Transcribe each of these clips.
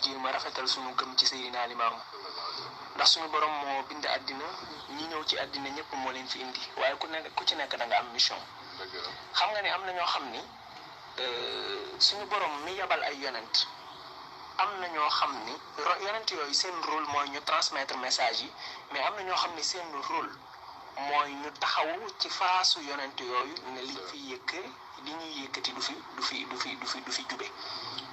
jéem a rafetal suñu gëm ci Seydina Limaamu ndax suñu borom moo bind àddina ñi ñëw ci àddina ñëpp moo leen fi indi waaye ku ci nekk da nga am mission. xam nga ne am na ñoo xam ni suñu borom mi yabal ay yonent am na ñoo xam ni yonent yooyu seen rôle mooy ñu transmettre message yi mais am na ñoo xam ni seen rôle mooy ñu taxawu ci faasu yonent yooyu ne li ñuy yëkkati du fi jube.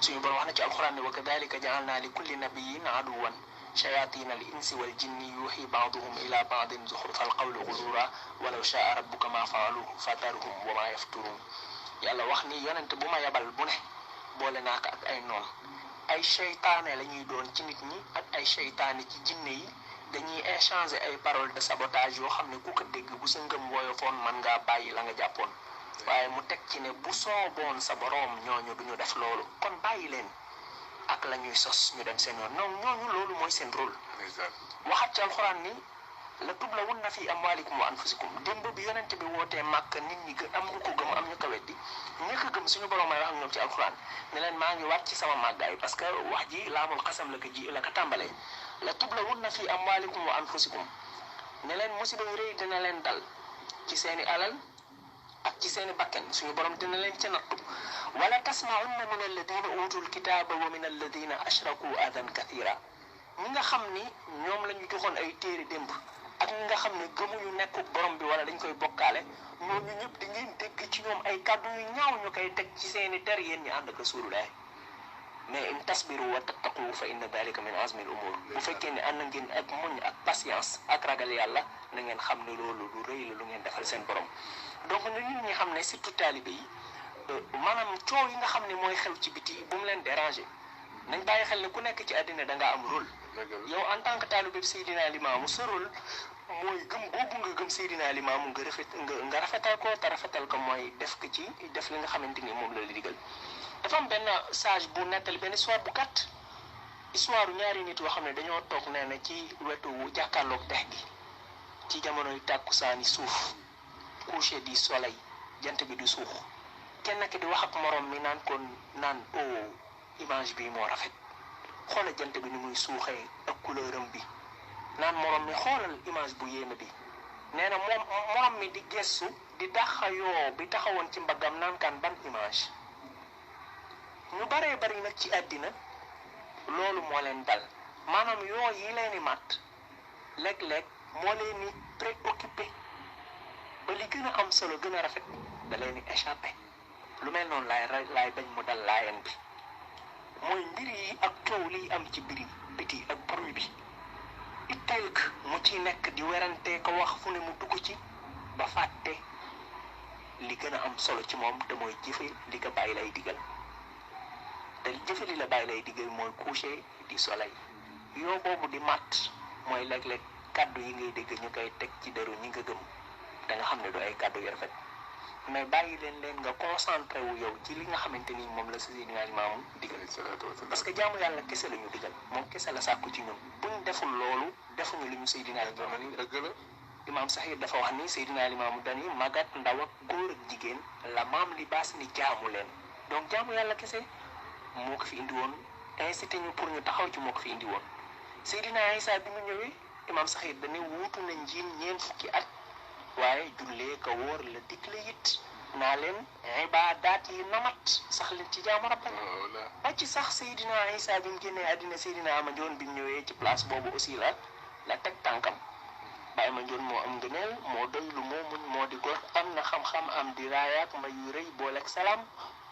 suñu borom wax na ci alxuraan ne wa kadalika ja'alna li kulli nabiyyin aduwan shayatina al insi wal jinni yuhi ba'duhum ila ba'din zuxrufa al qawli ghurura walaw sha'a rabbuka ma fa'aluhu fatarhum wa ma yafturun. yàlla wax ni yonent bu ma yabal bu ne boole naa ko ak ay noon ay seytaane la ñuy doon ci nit ñi ak ay seytaane ci jinne yi dañuy échanger ay paroles de sabotage yoo xam ne ku ko dégg bu sa ngëm woyofoon man ngaa bàyyi la nga jàppoon waaye mu teg ci ne bu sooboon sa boroom ñooñu duñu def loolu kon bàyyi leen ak la ñuy sos ñu dem seen yoon ñooñu loolu mooy seen rôle. waxat ci alxuraan ni la tublawunna fi amwalikum wa anfusikum démb bi yonent bi wootee màkk nit ñi am ñu ko gëm am ñu ko weddi ñi ko gëm suñu borom may wax ak ñoom ci alxuraan ne leen maa ngi waat ci sama màggaay parce que wax ji laamul xasam la ko tàmbalee la tublawunna fi amwalikum wa anfusikum ne leen musiba yu rëy dina leen dal ci seeni alal ak ci seeni bakken suñu borom dina leen ca nattu wala tasmaunna min alladina utul kitaaba wa min alladina ashraku adan kathira ñi nga xam ni ñoom la ñu joxoon ay téere démb ak ñi nga xam ne gëmuñu nekku borom bi wala dañ koy bokkaale ñooñu ñëpp di ngeen dégg ci ñoom ay kàddu yu ñaaw ñu koy teg ci seeni der yéen ñi ànd ak Rasulullah mais in tasbiru wa tattaqu fa inna dalika min azmi al umur bu fekkee ne ànd ngeen ak muñ ak patience ak ragal yàlla na ngeen xam ne loolu lu rëy la lu ngeen defal seen borom. donc nit ñi xam ne surtout taalibe yi maanaam coow yi nga xam ne mooy xew ci biti bu mu leen déranger nañ bàyyi xel ne ku nekk ci àddina da ngaa am rôle. yow en tant que taalibe Seydina Limaamu sa rôle mooy gëm boobu nga gëm Seydina Limaamu nga rafetal ko te rafetal ko mooy def li nga xamante ni moom la la digal. dafa am benn sage bu nettali benn histoire bu gàtt histoire ñaari nit yoo xam ne dañoo toog nee na ci wetu jàkkaarloog dex gi ci jamonoy tàkkusaani suuf coucher du soleil jant bi di suux kenn ki di wax ak morom mi naan image bi moo rafet xoolal jant bi ni muy suuxee ak couleuram bi naan morom mi xoolal image bu yéeme bi nee na morom mi di gestu di daxayoo bi taxawoon ci mbaggam naan kan ban image. ñu baree bari nag ci àddina loolu moo leen dal maanaam yoo yi leen di mat léeg-léeg moo leen di préoccupé ba li gën a am solo gën a rafet da leen di échappé lu mel noonu laay bañ mu dal laayeen bi mooy mbir yi ak coow liy am ci biti ak bruit bi itteel mu ci nekk di werante ko wax fu ne mu dugg ci ba fàtte li gën a am solo ci moom te mooy jëfe li ko bàyyi lay digal te jëfe li la bàyyi lay digal mooy coucher du soleil yoo boobu di mat mooy léeg-léeg kàddu yi ngay dégg ñu koy teg ci deru ñi nga gëm da nga xam ne du ay kàddu yu rafet mais bàyyi leen nga concentré wu yow ci li nga xamante ni moom la Seydina Limaamu digal parce que jaamu yàlla kese la ñu digal moom kese la sàkku ci ñun buñ deful loolu defuñu li ñu Seydina Limaamu dëgg la imaam Saxiir dafa wax ni Seydina Limaamu dani magat ndaw ak góor ak jigéen la maam li baas ni jaamu leen donc jaamu yàlla kese moo ko fi indi woon incité ñu pour ñu taxaw ci moo ko fi indi woon Seydina Isa bi mu ñëwee imaam Saxiir dane wuutu na njiin ñeent fukki at waaye jullee ka wóor la digle it naa leen ibaadaat yi namat sax leen ci jaamu rabbal ba ci sax Seydina Isa bi mu génnee àddina Seydina Amandione bi mu ñëwee ci place boobu aussi la teg tànkam Baye Mandione moo am ngëneel moo doylu moo muñ moo di góor am na xam-xam am di raayaak may yu rëy booleeg salaam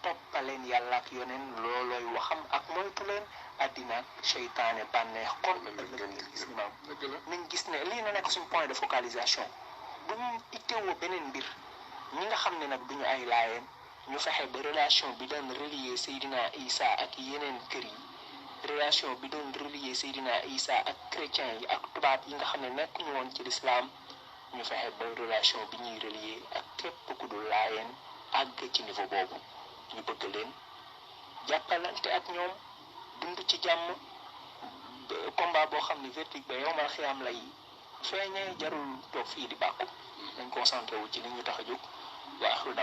toppaleen yàlla ak yoneen loolooy waxam ak moytu leen àddina seytaane bànneex kon nañ gis ne lii na nekk suñu point de focalisation bu ñu itteewoo beneen mbir ñi nga xam ne nag duñu ay laayeen ñu fexe ba relation bi doon relier Seydina Isa ak yeneen kër yi relation bi doon relier Seydina Isa ak chrétien yi ak tubaab yi nga xam ne nekk ñu woon ci lislaam ñu fexe ba relation bi ñuy relier ak képp ku dul laayeen àgg ci niveau boobu ñu bëgg leen jàppalante ak ñoom dund ci jàmm combat boo xam ne verdict ba yowmal xiyaam lay feeñee jarul toog fii di bàkku nañ concentré wu ci li ñu tax a jóg wa axru